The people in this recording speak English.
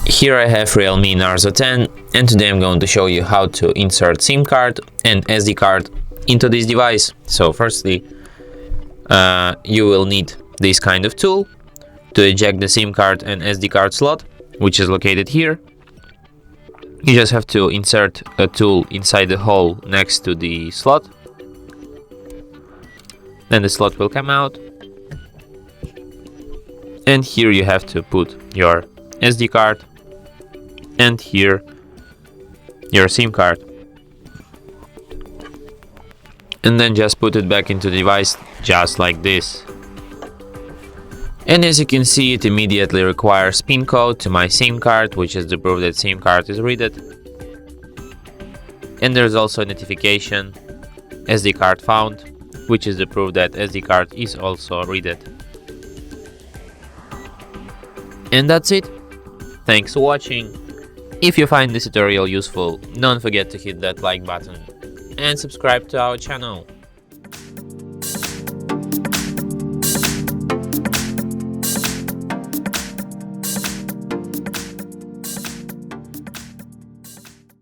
Here I have REALME Narzo 10, and today I'm going to show you how to insert SIM card and SD card into this device. So firstly, you will need this kind of tool to eject the SIM card and SD card slot, which is located here. You just have to insert a tool inside the hole next to the slot. Then the slot will come out. And here you have to put your SD card. And here your SIM card. And then just put it back into the device just like this. And as you can see, it immediately requires PIN code to my SIM card, which is the proof that SIM card is readed. And there's also a notification SD card found, which is the proof that SD card is also readed. And that's it. Thanks for watching. If you find this tutorial useful, don't forget to hit that like button and subscribe to our channel.